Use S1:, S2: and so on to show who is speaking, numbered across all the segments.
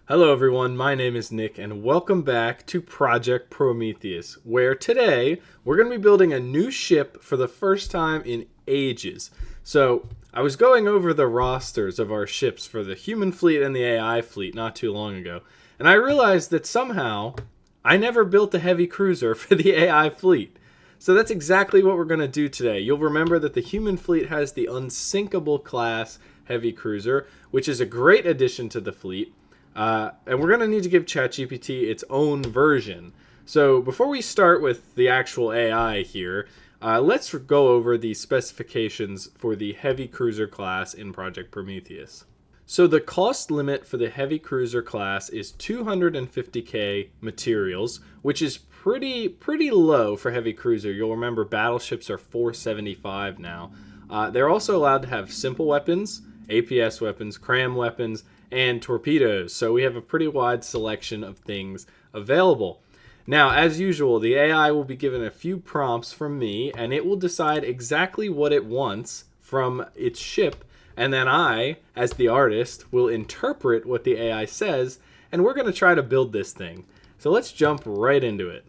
S1: Hello everyone, my name is Nick and welcome back to Project Prometheus, where today we're going to be building a new ship for the first time in ages. So, I was going over the rosters of our ships for the human fleet and the AI fleet not too long ago, and I realized that somehow I never built a heavy cruiser for the AI fleet. So that's exactly what we're going to do today. You'll remember that the human fleet has the Unsinkable class heavy cruiser, which is a great addition to the fleet. And we're going to need to give ChatGPT its own version. So before we start with the actual AI here, let's go over the specifications for the heavy cruiser class in Project Prometheus. So the cost limit for the heavy cruiser class is 250k materials, which is pretty low for heavy cruiser. You'll remember battleships are 475 now. They're also allowed to have simple weapons, APS weapons, cram weapons, and torpedoes. So we have a pretty wide selection of things available. Now, as usual, the AI will be given a few prompts from me, and it will decide exactly what it wants from its ship, and then I, as the artist, will interpret what the AI says, and we're going to try to build this thing. So let's jump right into it.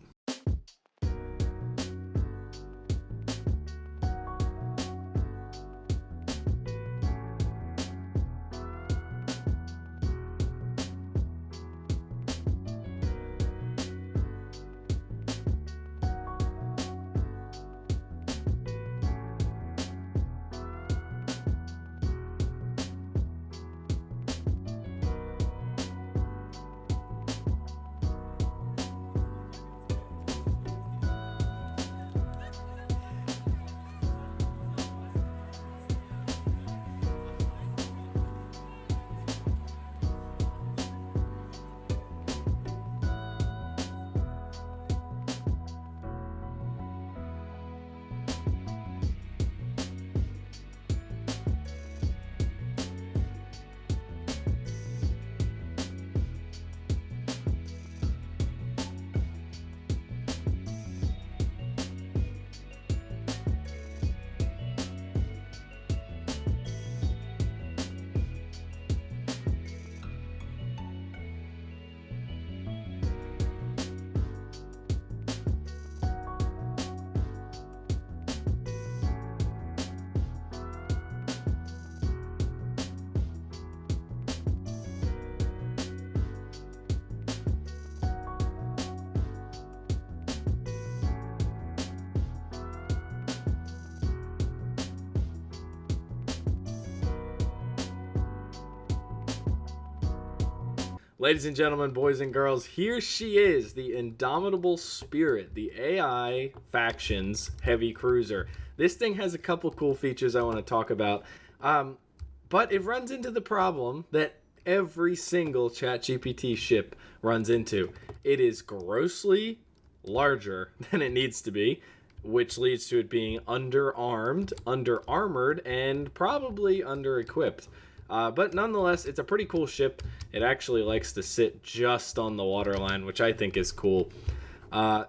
S1: Ladies and gentlemen, boys and girls, here she is, the Indomitable Spirit, the AI Factions Heavy Cruiser. This thing has a couple cool features I want to talk about, but it runs into the problem that every single ChatGPT ship runs into. It is grossly larger than it needs to be, which leads to it being underarmed, under-armored, and probably under-equipped. But nonetheless, it's a pretty cool ship. It actually likes to sit just on the waterline, which I think is cool.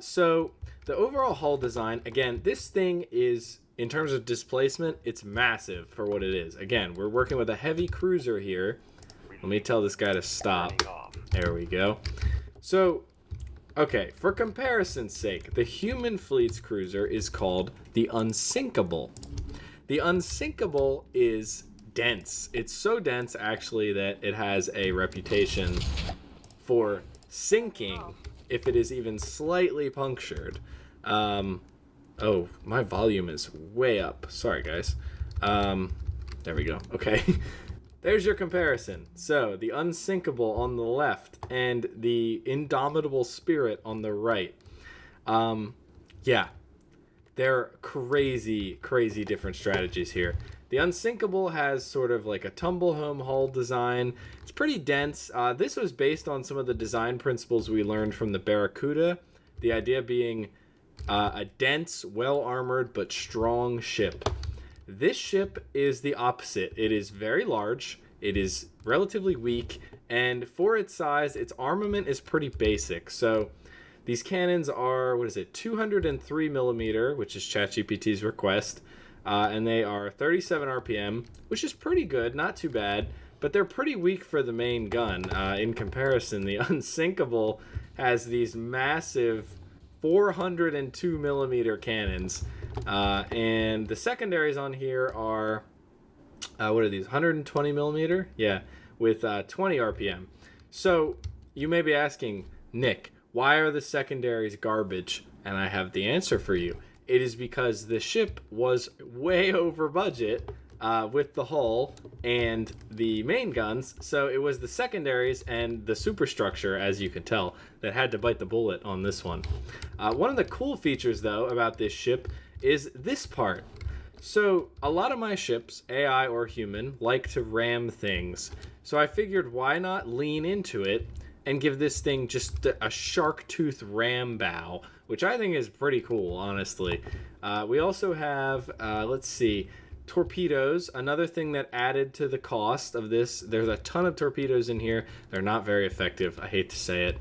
S1: So the overall hull design, again, this thing is, in terms of displacement, it's massive for what it is. Again, we're working with a heavy cruiser here. Let me tell this guy to stop. There we go. So, okay, for comparison's sake, the human fleet's cruiser is called the Unsinkable. The Unsinkable is dense. It's so dense, actually, that it has a reputation for sinking if it is even slightly punctured. Oh, my volume is way up. Sorry, guys. There we go. Okay. There's your comparison. So, the Unsinkable on the left and the Indomitable Spirit on the right. Yeah. They're crazy different strategies here. The Unsinkable has sort of like a tumble home hull design. It's pretty dense. This was based on some of the design principles we learned from the Barracuda. The idea being a dense, well-armored, but strong ship. This ship is the opposite. It is very large, it is relatively weak, and for its size, its armament is pretty basic. So these cannons are, 203 millimeter, which is ChatGPT's request. And they are 37 RPM, which is pretty good, not too bad. but they're pretty weak for the main gun. In comparison, the Unsinkable has these massive 402 millimeter cannons, and the secondaries on here are what are these, 120 millimeter? Yeah, with 20 RPM. So you may be asking, Nick, why are the secondaries garbage? And I have the answer for you. It is because the ship was way over budget with the hull and the main guns, so it was the secondaries and the superstructure, as you can tell, that had to bite the bullet on this one. One of the cool features, though, about this ship is this part. So a lot of my ships, AI or human, like to ram things. So I figured, why not lean into it and give this thing just a shark tooth ram bow, which I think is pretty cool, honestly. We also have, let's see, torpedoes, another thing that added to the cost of this. There's a ton of torpedoes in here. They're not very effective, I hate to say it.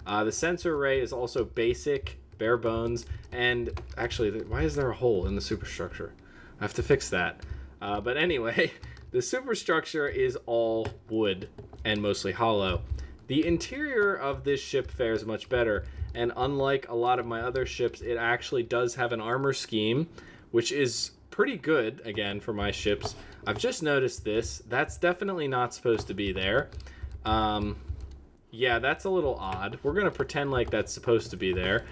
S1: The sensor array is also basic, bare bones, and actually, why is there a hole in the superstructure? I have to fix that. But anyway, the superstructure is all wood and mostly hollow. The interior of this ship fares much better, and unlike a lot of my other ships, it actually does have an armor scheme, which is pretty good, again, for my ships. I've just noticed this. That's definitely not supposed to be there. Yeah, that's a little odd. We're going to pretend like that's supposed to be there.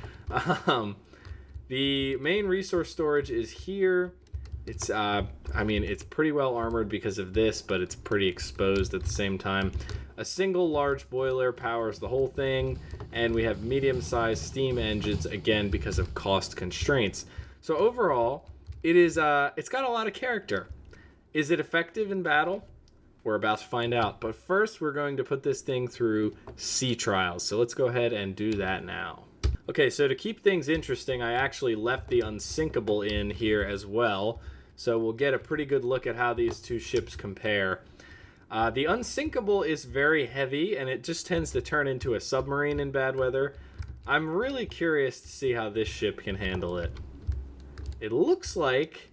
S1: The main resource storage is here. It's, I mean, it's pretty well armored because of this, but it's pretty exposed at the same time. A single large boiler powers the whole thing, and we have medium-sized steam engines, again, because of cost constraints. So overall, it is, it's got a lot of character. Is it effective in battle? We're about to find out. But first, we're going to put this thing through sea trials. So let's go ahead and do that now. Okay, so to keep things interesting, I actually left the Unsinkable in here as well. So we'll get a pretty good look at how these two ships compare. The Unsinkable is very heavy, and it just tends to turn into a submarine in bad weather. I'm really curious to see how this ship can handle it. It looks like,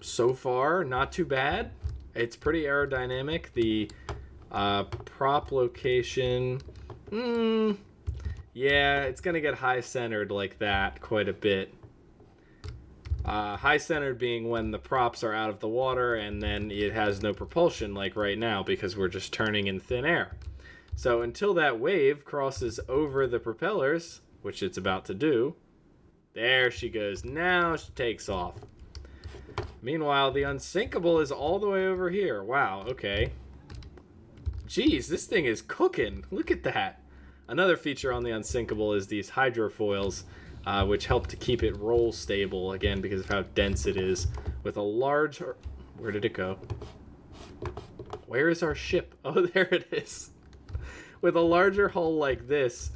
S1: so far, not too bad. It's pretty aerodynamic. The prop location, yeah, it's going to get high-centered like that quite a bit. High-centered being when the props are out of the water and then it has no propulsion like right now because we're just turning in thin air. So until that wave crosses over the propellers, which it's about to do, there she goes. Now she takes off. Meanwhile, the Unsinkable is all the way over here. Wow, okay. Jeez, this thing is cooking. Look at that. Another feature on the Unsinkable is these hydrofoils, which help to keep it roll stable, again, because of how dense it is. With a large... Where did it go? Where is our ship? Oh, there it is. With a larger hull like this,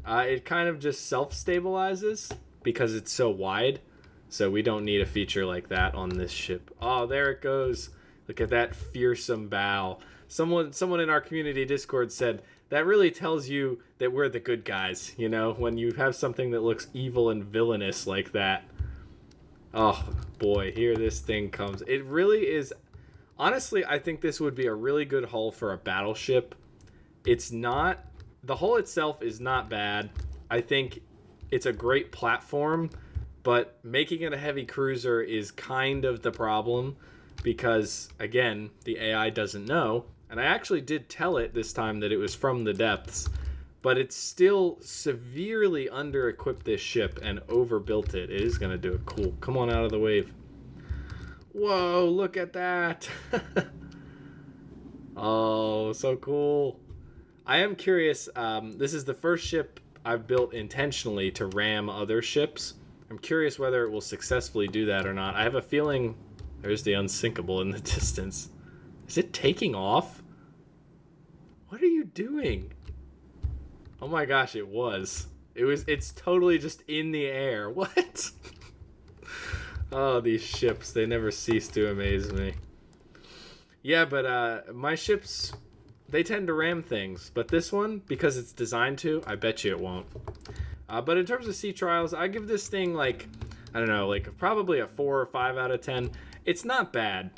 S1: it kind of just self-stabilizes because it's so wide. So we don't need a feature like that on this ship. Oh, there it goes. Look at that fearsome bow. Someone in our community Discord said, that really tells you that we're the good guys, you know, when you have something that looks evil and villainous like that. Oh, boy, here this thing comes. It really is... Honestly, I think this would be a really good hull for a battleship. It's not... The hull itself is not bad. I think it's a great platform, but making it a heavy cruiser is kind of the problem because, again, the AI doesn't know. And I actually did tell it this time that it was from the depths, but it's still severely under-equipped this ship and overbuilt it. It is going to do it cool. Come on out of the wave. Whoa, look at that. Oh, so cool. I am curious. This is the first ship I've built intentionally to ram other ships. I'm curious whether it will successfully do that or not. I have a feeling there's the Unsinkable in the distance. Is it taking off? What are you doing? Oh my gosh, it was. It's totally just in the air. What? Oh, these ships, they never cease to amaze me. Yeah, but my ships, they tend to ram things. But this one, because it's designed to, I bet you it won't. But in terms of sea trials, I give this thing like, I don't know, like probably a 4 or 5 out of 10. It's not bad.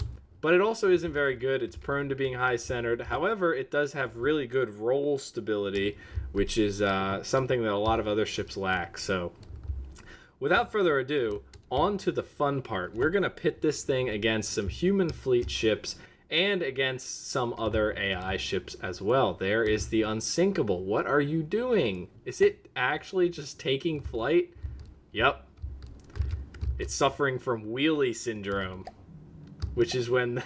S1: but it also isn't very good. It's prone to being high-centered. However, it does have really good roll stability, which is something that a lot of other ships lack. So without further ado, on to the fun part. We're going to pit this thing against some human fleet ships and against some other AI ships as well. There is the Unsinkable. What are you doing? Is it actually just taking flight? Yep. It's suffering from wheelie syndrome, which is when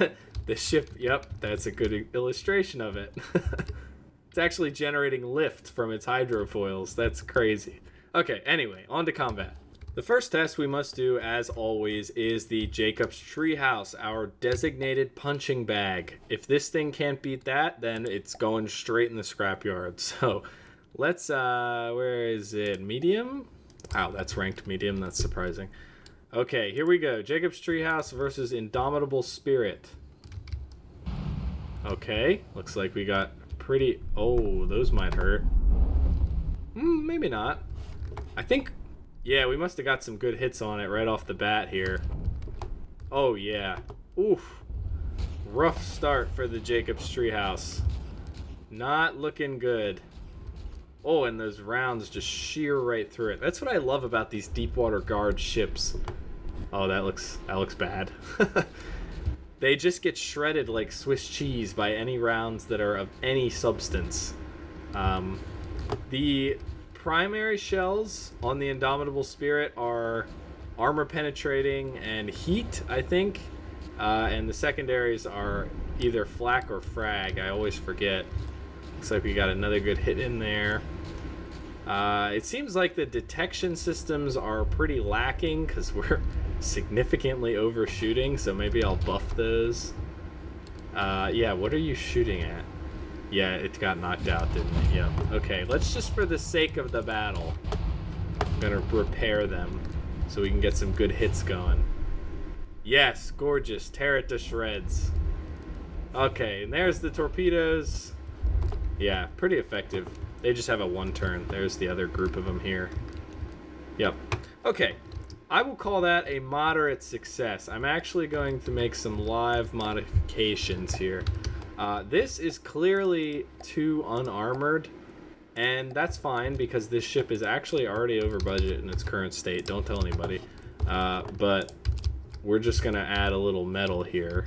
S1: the ship... Yep, that's a good illustration of it. It's actually generating lift from its hydrofoils. That's crazy. Okay, anyway, on to combat. The first test we must do, as always, is the Jacob's Treehouse, our designated punching bag. If this thing can't beat that, then it's going straight in the scrapyard. So let's, where is it? Medium? Wow, that's ranked medium. That's surprising. Okay, here we go. Jacob's Treehouse versus Indomitable Spirit. Okay, looks like we got pretty... Oh, those might hurt. Maybe not. I think... Yeah, we must have got some good hits on it right off the bat here. Oh, yeah. Oof. Rough start for the Jacob's Treehouse. Not looking good. Oh, and those rounds just shear right through it. That's what I love about these Deepwater Guard ships. Oh, that looks bad. They just get shredded like Swiss cheese by any rounds that are of any substance. The primary shells on the Indomitable Spirit are armor penetrating and heat, I think. And the secondaries are either flak or frag. I always forget. Looks like we got another good hit in there. It seems like the detection systems are pretty lacking because we're significantly overshooting, so maybe I'll buff those. Yeah, what are you shooting at? Yeah, it got knocked out, didn't it? Yeah. Okay, let's just, for the sake of the battle, I'm gonna repair them so we can get some good hits going. Yes, gorgeous. Tear it to shreds. Okay, and there's the torpedoes. Yeah, pretty effective. They just have a one turn. There's the other group of them here. Yep. Okay, I will call that a moderate success. I'm actually going to make some live modifications here. This is clearly too unarmored, and that's fine because this ship is actually already over budget in its current state. Don't tell anybody. But we're just going to add a little metal here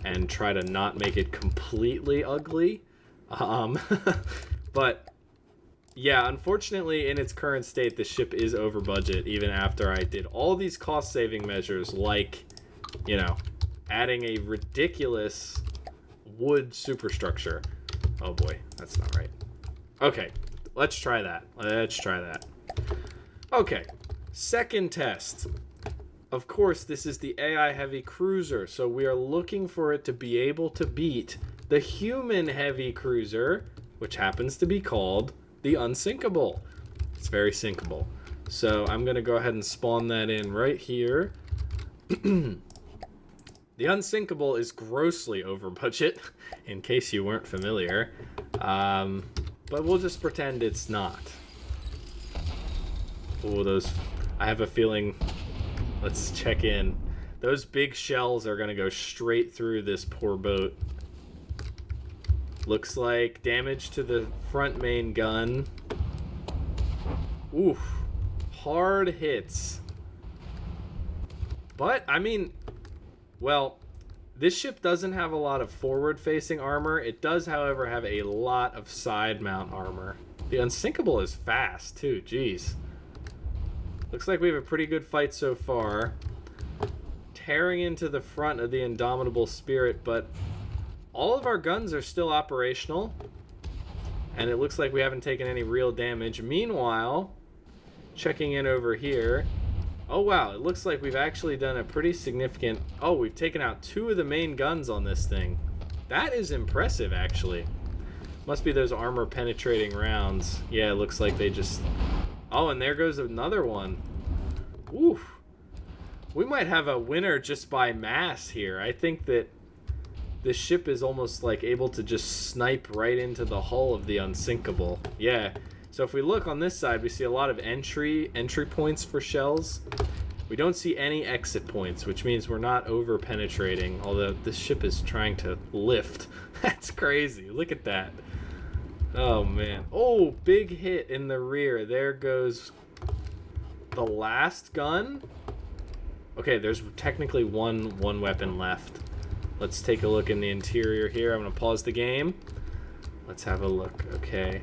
S1: and try to not make it completely ugly. But yeah, unfortunately, in its current state, the ship is over budget, even after I did all these cost-saving measures, like, you know, adding a ridiculous wood superstructure. Oh boy, that's not right. Okay, let's try that. Okay, second test. Of course, this is the AI heavy cruiser, so we are looking for it to be able to beat the human heavy cruiser, which happens to be called the Unsinkable. It's very sinkable. So I'm going to go ahead and spawn that in right here. The Unsinkable is grossly over budget, in case you weren't familiar. But we'll just pretend it's not. Oh, those... I have a feeling... Let's check in. Those big shells are going to go straight through this poor boat. Looks like damage to the front main gun. Oof. Hard hits. But, I mean... Well, this ship doesn't have a lot of forward-facing armor. It does, however, have a lot of side-mount armor. The Unsinkable is fast, too. Jeez. Looks like we have a pretty good fight so far. Tearing into the front of the Indomitable Spirit, but all of our guns are still operational. And it looks like we haven't taken any real damage. Meanwhile, checking in over here... Oh wow, it looks like we've actually done a pretty significant... Oh, we've taken out 2 of the main guns on this thing. That is impressive, actually. Must be those armor-penetrating rounds. Yeah, it looks like they just... Oh, and there goes another one. Oof. We might have a winner just by mass here. I think that this ship is almost like able to just snipe right into the hull of the Unsinkable. Yeah. So if we look on this side, we see a lot of entry points for shells. We don't see any exit points, which means we're not over penetrating, although this ship is trying to lift. That's crazy. Look at that. Oh, man. Oh, big hit in the rear. There goes the last gun. Okay, there's technically one weapon left. Let's take a look in the interior here. I'm going to pause the game. Let's have a look. Okay.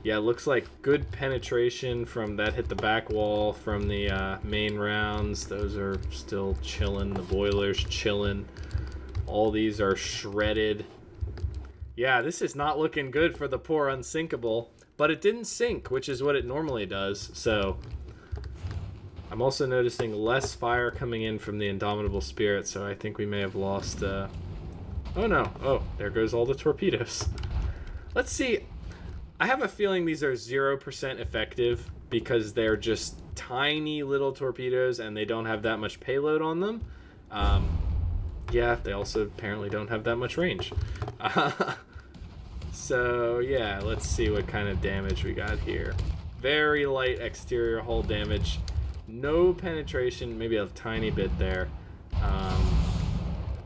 S1: Yeah, it looks like good penetration from that hit the back wall from the main rounds. Those are still chilling. The boiler's chilling. All these are shredded. Yeah, this is not looking good for the poor Unsinkable, but it didn't sink, which is what it normally does. So I'm also noticing less fire coming in from the Indomitable Spirit, so I think we may have lost... Oh, no. Oh, there goes all the torpedoes. Let's see. I have a feeling these are 0% effective because they're just tiny little torpedoes and they don't have that much payload on them. Yeah, they also apparently don't have that much range. So, yeah, let's see what kind of damage we got here. Very light exterior hull damage. No penetration, maybe a tiny bit there.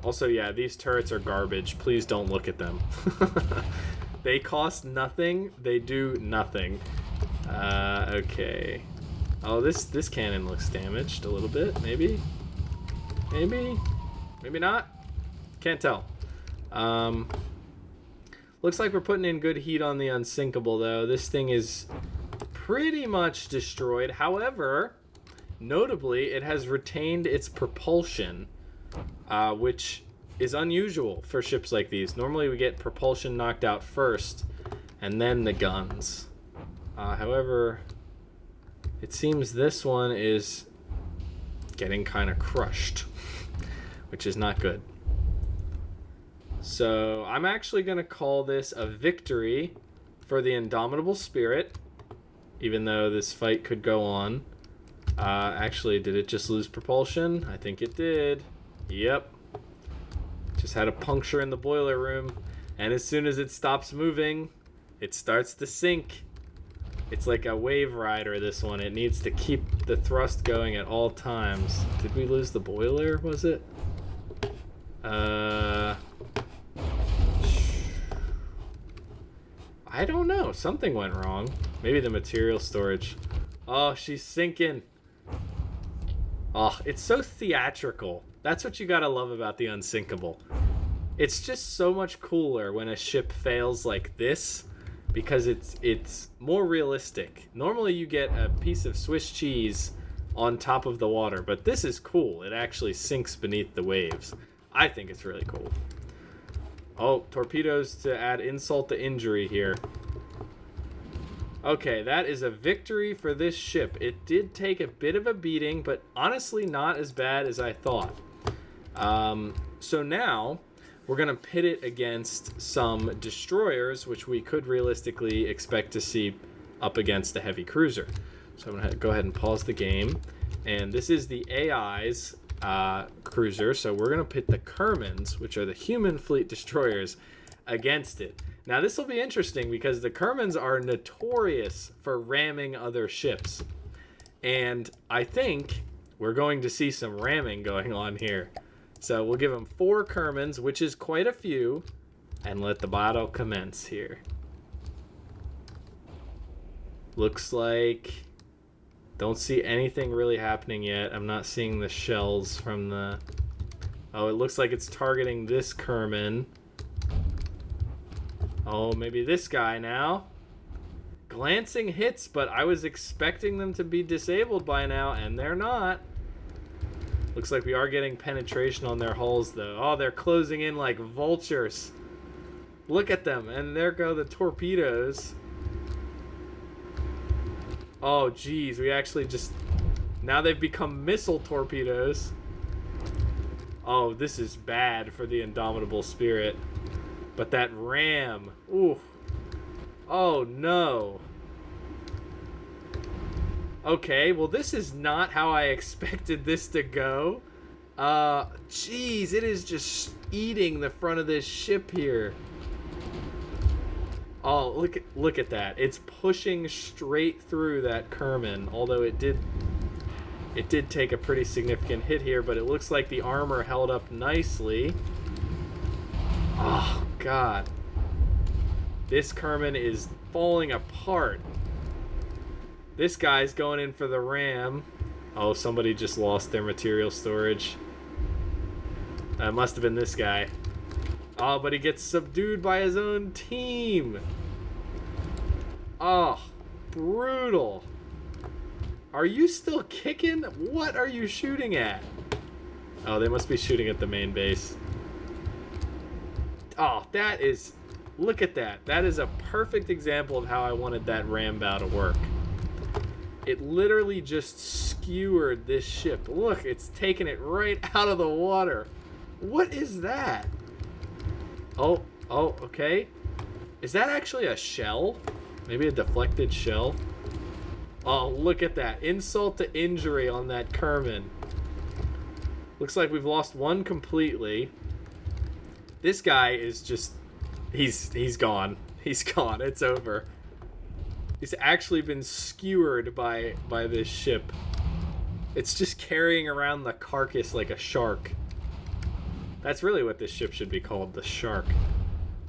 S1: Also, yeah, these turrets are garbage. Please don't look at them. They cost nothing. They do nothing. Okay. Oh, this cannon looks damaged a little bit. Maybe? Maybe? Maybe not? Can't tell. Looks like we're putting in good heat on the Unsinkable, though. This thing is pretty much destroyed. However, notably, it has retained its propulsion, which is unusual for ships like these. Normally we get propulsion knocked out first and then the guns. However, it seems this one is getting kind of crushed, which is not good. So I'm actually going to call this a victory for the Indomitable Spirit, even though this fight could go on. Actually, did it just lose propulsion? I think it did. Yep. Just had a puncture in the boiler room, and as soon as it stops moving, it starts to sink. It's like a wave rider, this one. It needs to keep the thrust going at all times. Did we lose the boiler, was it? I don't know. Something went wrong. Maybe the material storage. Oh, she's sinking. Oh, it's so theatrical. That's what you gotta love about the Unsinkable. It's just so much cooler when a ship fails like this because it's more realistic. Normally you get a piece of Swiss cheese on top of the water, but this is cool. It actually sinks beneath the waves. I think it's really cool. Oh, torpedoes to add insult to injury here. Okay, that is a victory for this ship. It did take a bit of a beating, but honestly not as bad as I thought. So now we're going to pit it against some destroyers, which we could realistically expect to see up against a heavy cruiser. So I'm going to go ahead and pause the game. And this is the AI's cruiser. So we're going to pit the Kermans, which are the human fleet destroyers, against it. Now this will be interesting because the Kermans are notorious for ramming other ships. And I think we're going to see some ramming going on here. So we'll give them 4 Kermans, which is quite a few, and let the battle commence here. Looks like... Don't see anything really happening yet. I'm not seeing the shells from the... Oh, it looks like it's targeting this Kerman. Oh, maybe this guy now. Glancing hits, but I was expecting them to be disabled by now, and they're not. Looks like we are getting penetration on their hulls, though. Oh, they're closing in like vultures. Look at them, and there go the torpedoes. Oh, geez, we actually just... Now they've become missile torpedoes. Oh, this is bad for the Indomitable Spirit. But that ram... Ooh. Oh, no. Okay, well, this is not how I expected this to go. Jeez, it is just eating the front of this ship here. Oh, look at that. It's pushing straight through that Kerman, although it did... It did take a pretty significant hit here, but it looks like the armor held up nicely. Oh, God. This Kerman is falling apart. This guy's going in for the ram. Oh, somebody just lost their material storage. That must have been this guy. Oh, but he gets subdued by his own team. Oh, brutal. Are you still kicking? What are you shooting at? Oh, they must be shooting at the main base. Oh, that is... Look at that. That is a perfect example of how I wanted that ram bow to work. It literally just skewered this ship. Look, it's taking it right out of the water. What is that? Oh, okay. Is that actually a shell? Maybe a deflected shell? Oh, look at that. Insult to injury on that Kerman. Looks like we've lost one completely. This guy is just... He's gone. He's gone. It's over. He's actually been skewered by this ship. It's just carrying around the carcass like a shark. That's really what this ship should be called, the shark.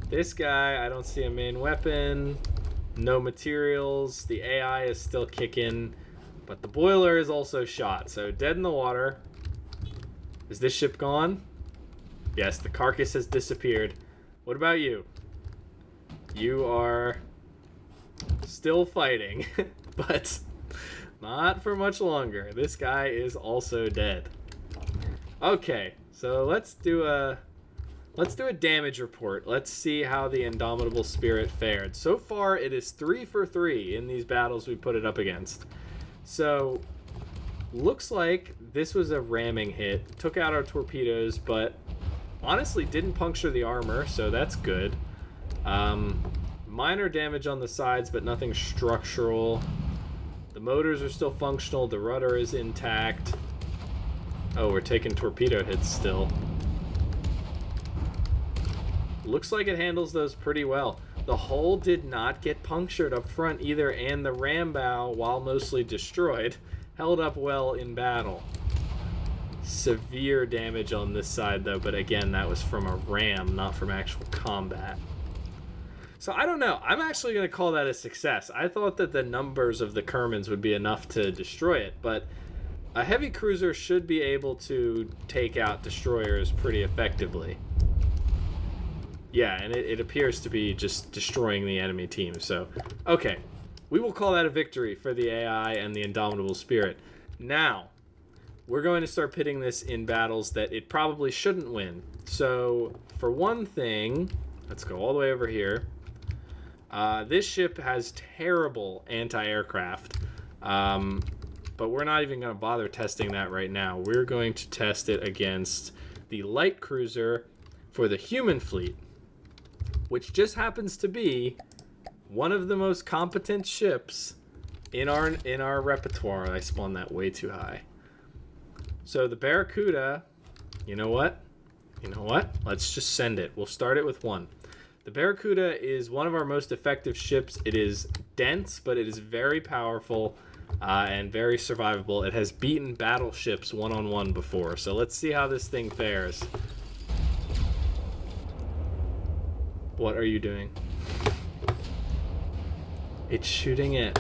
S1: This guy, I don't see a main weapon. No materials. The AI is still kicking. But the boiler is also shot. So dead in the water. Is this ship gone? Yes, the carcass has disappeared. What about you? You are still fighting, but not for much longer. This guy is also dead. Okay, so let's do a damage report. Let's see how the Indomitable Spirit fared. So far, it is 3 for 3 in these battles we put it up against. So, looks like this was a ramming hit. Took out our torpedoes, but honestly didn't puncture the armor, so that's good. Minor damage on the sides, but nothing structural. The motors are still functional. The rudder is intact. Oh, we're taking torpedo hits still. Looks like it handles those pretty well. The hull did not get punctured up front either, and the ram bow, while mostly destroyed, held up well in battle. Severe damage on this side though, but again, that was from a ram, not from actual combat. So I don't know. I'm actually going to call that a success. I thought that the numbers of the Kermans would be enough to destroy it, but a heavy cruiser should be able to take out destroyers pretty effectively. Yeah, and it appears to be just destroying the enemy team. So, okay. We will call that a victory for the AI and the Indomitable Spirit. Now, we're going to start pitting this in battles that it probably shouldn't win. So, for one thing, let's go all the way over here. This ship has terrible anti-aircraft, but we're not even going to bother testing that right now. We're going to test it against the light cruiser for the human fleet, which just happens to be one of the most competent ships in our repertoire. I spawned that way too high. So the Barracuda, you know what? Let's just send it. We'll start it with 1. The Barracuda is one of our most effective ships. It is dense, but it is very powerful and very survivable. It has beaten battleships one-on-one before, so let's see how this thing fares. What are you doing? It's shooting it.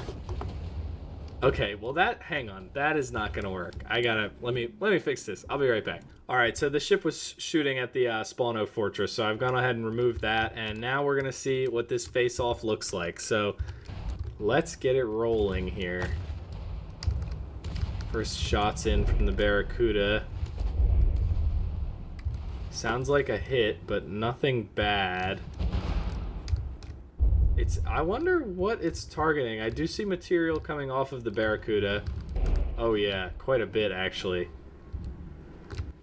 S1: Okay, well hang on. That is not gonna work. Let me fix this. I'll be right back. All right, so the ship was shooting at the Spawno Fortress, so I've gone ahead and removed that, and now we're gonna see what this face-off looks like. So let's get it rolling here. First shots in from the Barracuda. Sounds like a hit, but nothing bad. I wonder what it's targeting. I do see material coming off of the Barracuda. Oh yeah, quite a bit actually.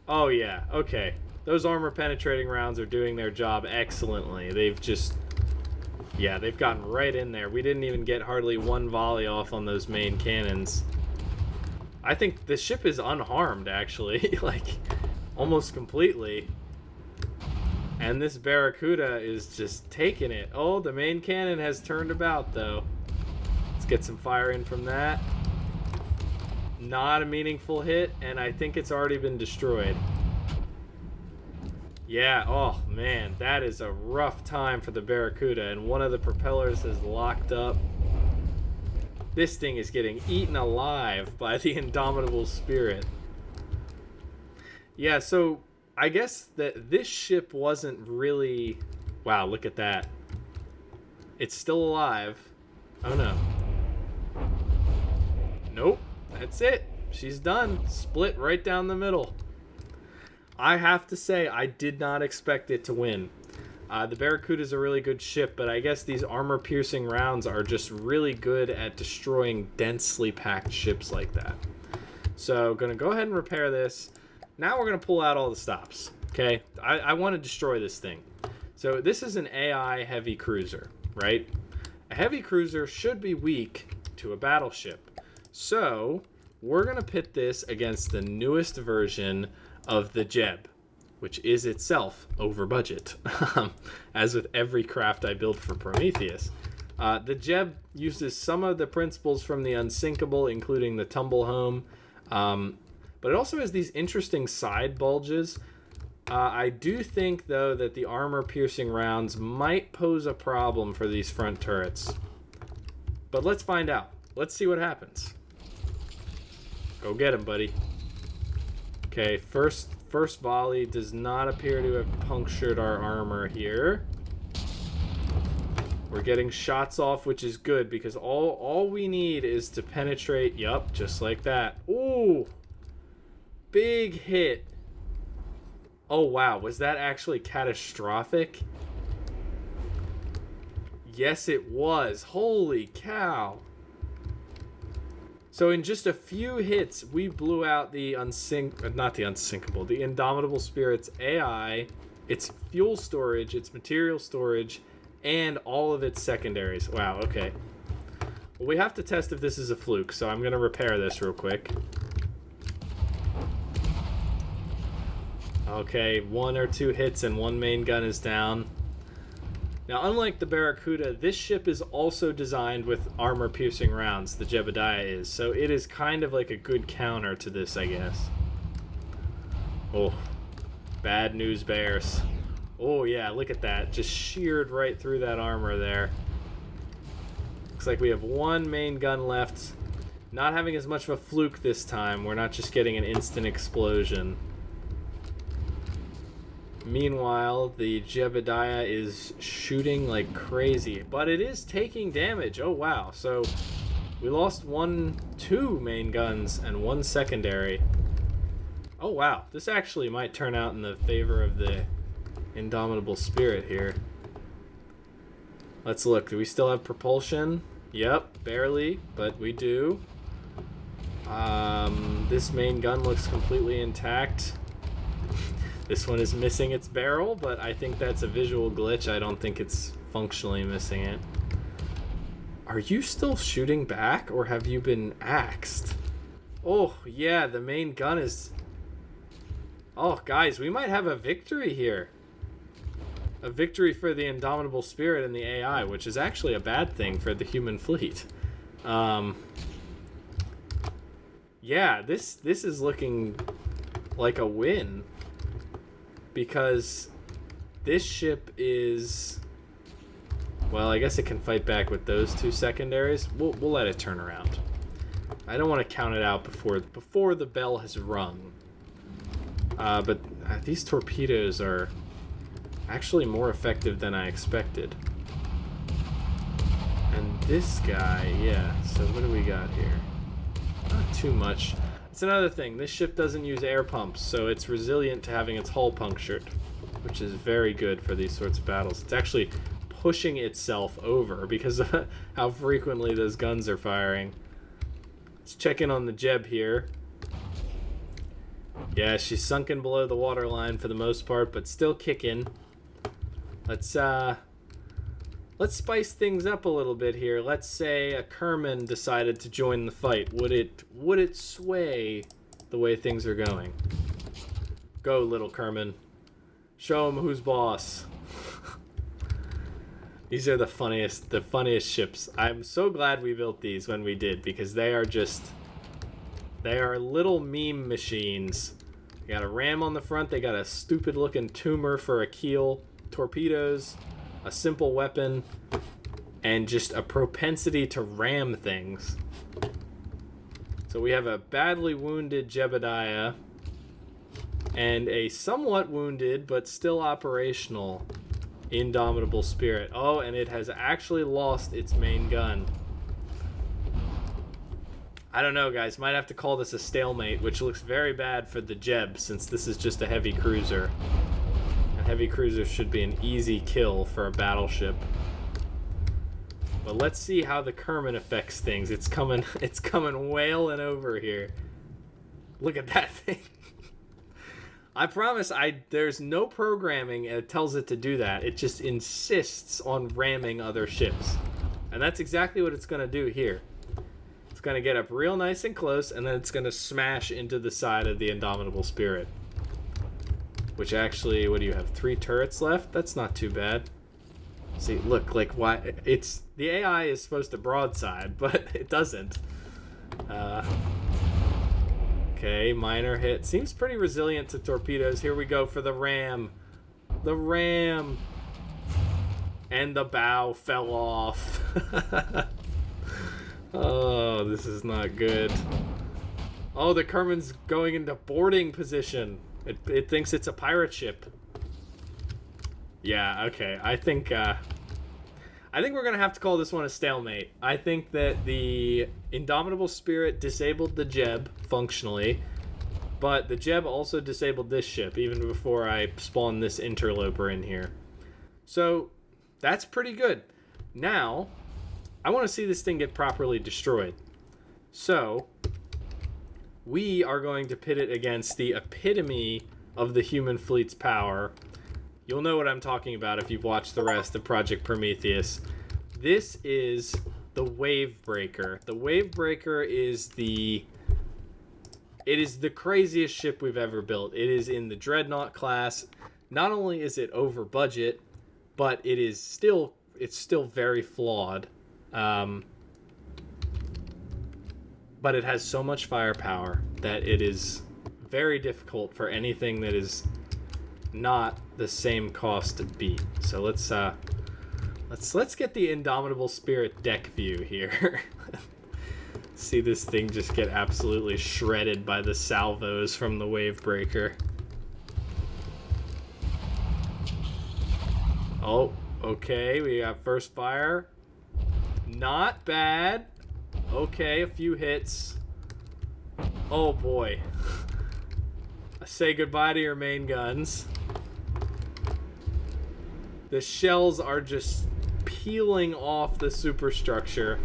S1: Oh yeah, okay. Those armor penetrating rounds are doing their job excellently. They've gotten right in there. We didn't even get hardly one volley off on those main cannons. I think the ship is unharmed actually, like almost completely. And this Barracuda is just taking it. Oh, the main cannon has turned about, though. Let's get some fire in from that. Not a meaningful hit, and I think it's already been destroyed. Yeah, oh man, that is a rough time for the Barracuda, and one of the propellers is locked up. This thing is getting eaten alive by the indomitable spirit. Yeah, so I guess that this ship wasn't really... Wow, look at that. It's still alive. Oh no. Nope, that's it. She's done. Split right down the middle. I have to say, I did not expect it to win. The Barracuda is a really good ship, but I guess these armor-piercing rounds are just really good at destroying densely packed ships like that. So, gonna go ahead and repair this. Now we're gonna pull out all the stops, okay? I want to destroy this thing. So this is an AI heavy cruiser, right? A heavy cruiser should be weak to a battleship. So, we're gonna pit this against the newest version of the Jeb, which is itself over budget, as with every craft I build for Prometheus. The Jeb uses some of the principles from the Unsinkable, including the tumble home, but it also has these interesting side bulges. I do think, though, that the armor-piercing rounds might pose a problem for these front turrets. But let's find out. Let's see what happens. Go get him, buddy. Okay, first volley does not appear to have punctured our armor here. We're getting shots off, which is good, because all we need is to penetrate. Yup, just like that. Ooh! Big hit. Oh, wow. Was that actually catastrophic? Yes, it was. Holy cow. So in just a few hits, we blew out the the Indomitable Spirit's AI, its fuel storage, its material storage, and all of its secondaries. Wow, okay. Well, we have to test if this is a fluke, so I'm going to repair this real quick. Okay, 1 or 2 hits and one main gun is down. Now, unlike the Barracuda, this ship is also designed with armor-piercing rounds, the Jebadiah is, so it is kind of like a good counter to this, I guess. Oh, bad news bears. Oh yeah, look at that, just sheared right through that armor there. Looks like we have one main gun left. Not having as much of a fluke this time, we're not just getting an instant explosion. Meanwhile, the Jebadiah is shooting like crazy, but it is taking damage. Oh wow, so we lost 2 main guns and 1 secondary. Oh wow, this actually might turn out in the favor of the Indomitable Spirit here. Let's look, do we still have propulsion? Yep, barely, but we do. This main gun looks completely intact. This one is missing its barrel, but I think that's a visual glitch. I don't think it's functionally missing it. Are you still shooting back, or have you been axed? Oh, yeah, the main gun is... Oh, guys, we might have a victory here. A victory for the Indomitable Spirit and the AI, which is actually a bad thing for the human fleet. Yeah, this is looking like a win. Because this ship is... Well, I guess it can fight back with those 2 secondaries. We'll let it turn around. I don't want to count it out before the bell has rung. But these torpedoes are actually more effective than I expected. And this guy, yeah. So what do we got here? Not too much. It's another thing. This ship doesn't use air pumps, so it's resilient to having its hull punctured, which is very good for these sorts of battles. It's actually pushing itself over because of how frequently those guns are firing. Let's check in on the Jeb here. Yeah, she's sunken below the waterline for the most part, but still kicking. Let's spice things up a little bit here. Let's say a Kerman decided to join the fight. Would it sway the way things are going? Go, little Kerman. Show him who's boss. These are the funniest ships. I'm so glad we built these when we did, because they They are little meme machines. They got a ram on the front. They got a stupid-looking tumor for a keel, torpedoes, a simple weapon, and just a propensity to ram things. So we have a badly wounded Jebadiah and a somewhat wounded but still operational Indomitable Spirit. Oh, and it has actually lost its main gun. I don't know, guys. Might have to call this a stalemate, which looks very bad for the Jeb, since this is just a heavy cruiser. A heavy cruiser should be an easy kill for a battleship. But let's see how the Kerman affects things. It's coming wailing over here. Look at that thing. I promise there's no programming that tells it to do that. It just insists on ramming other ships. And that's exactly what it's going to do here. It's going to get up real nice and close, and then it's going to smash into the side of the Indomitable Spirit. Which actually, what do you have? 3 turrets left? That's not too bad. See, look, like, why? It's, the AI is supposed to broadside, but it doesn't. Okay, minor hit. Seems pretty resilient to torpedoes. Here we go for the ram. The ram. And the bow fell off. Oh, this is not good. Oh, the Kerman's going into boarding position. It thinks it's a pirate ship. Yeah, okay. I think we're gonna have to call this one a stalemate. I think that the Indomitable Spirit disabled the Jeb functionally, but the Jeb also disabled this ship even before I spawned this interloper in here. So that's pretty good. Now, I want to see this thing get properly destroyed. So we are going to pit it against the epitome of the human fleet's power. You'll know what I'm talking about if you've watched the rest of Project Prometheus. This is the Wave Breaker. The Wave Breaker is the craziest ship we've ever built. It is in the Dreadnought class. Not only is it over budget, but it's still very flawed. But it has so much firepower that it is very difficult for anything that is not the same cost to beat. So let's get the Indomitable Spirit deck view here. See this thing just get absolutely shredded by the salvos from the Wave Breaker. Oh, okay, we got first fire. Not bad. Okay, a few hits. Oh boy. Say goodbye to your main guns. The shells are just peeling off the superstructure.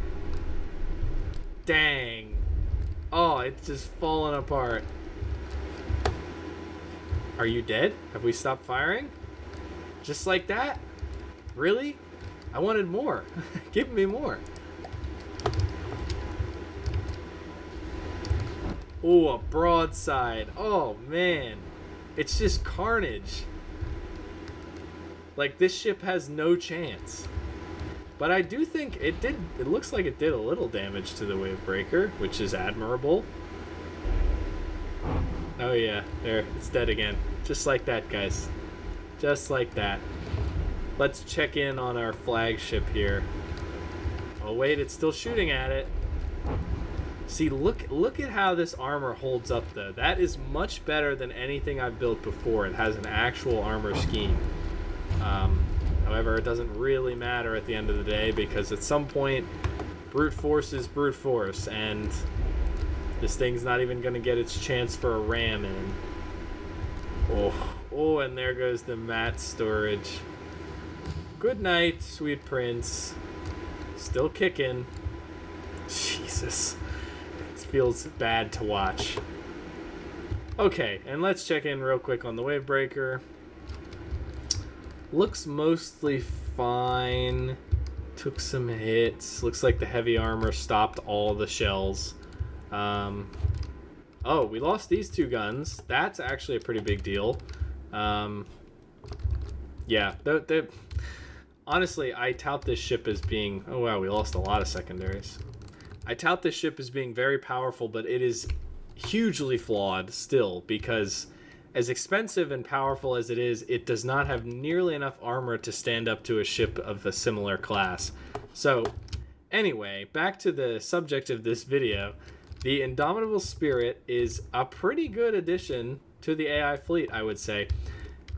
S1: Dang. Oh, it's just falling apart. Are you dead? Have we stopped firing? Just like that? Really? I wanted more. Give me more. Ooh, a broadside. Oh, man. It's just carnage. Like, this ship has no chance. But I do think it looks like it did a little damage to the Wave Breaker, which is admirable. Oh, yeah. There. It's dead again. Just like that, guys. Just like that. Let's check in on our flagship here. Oh, wait. It's still shooting at it. See, look at how this armor holds up, though. That is much better than anything I've built before. It has an actual armor scheme. However, it doesn't really matter at the end of the day, because at some point, brute force is brute force, and this thing's not even going to get its chance for a ram in. Oh, and there goes the mat storage. Good night, sweet prince. Still kicking. Jesus. Feels bad to watch. Okay, and let's check in real quick on the Wave Breaker. Looks mostly fine. Took some hits. Looks like the heavy armor stopped all the shells. Oh, we lost these 2 guns. That's actually a pretty big deal. Yeah, honestly, I tout this ship as being... Oh, wow, we lost a lot of secondaries. I tout this ship as being very powerful, but it is hugely flawed still, because as expensive and powerful as it is, it does not have nearly enough armor to stand up to a ship of a similar class. So anyway, back to the subject of this video. The Indomitable Spirit is a pretty good addition to the AI fleet, I would say.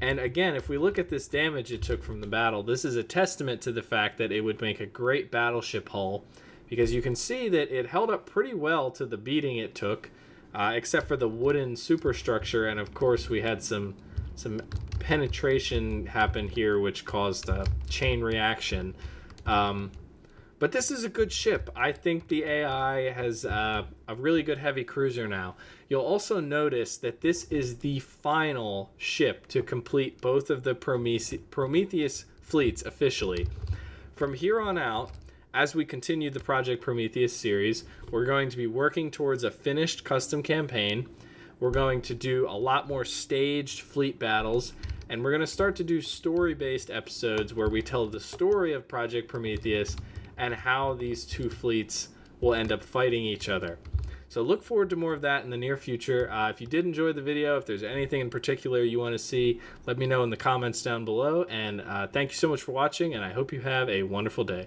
S1: And again, if we look at this damage it took from the battle, this is a testament to the fact that it would make a great battleship hull, because you can see that it held up pretty well to the beating it took, except for the wooden superstructure, and of course we had some penetration happen here, which caused a chain reaction. But this is a good ship. I think the AI has a really good heavy cruiser now. You'll also notice that this is the final ship to complete both of the Prometheus fleets officially. From here on out, as we continue the Project Prometheus series, we're going to be working towards a finished custom campaign. We're going to do a lot more staged fleet battles, and we're going to start to do story-based episodes where we tell the story of Project Prometheus and how these two fleets will end up fighting each other. So look forward to more of that in the near future. If you did enjoy the video, if there's anything in particular you want to see, let me know in the comments down below. And thank you so much for watching, and I hope you have a wonderful day.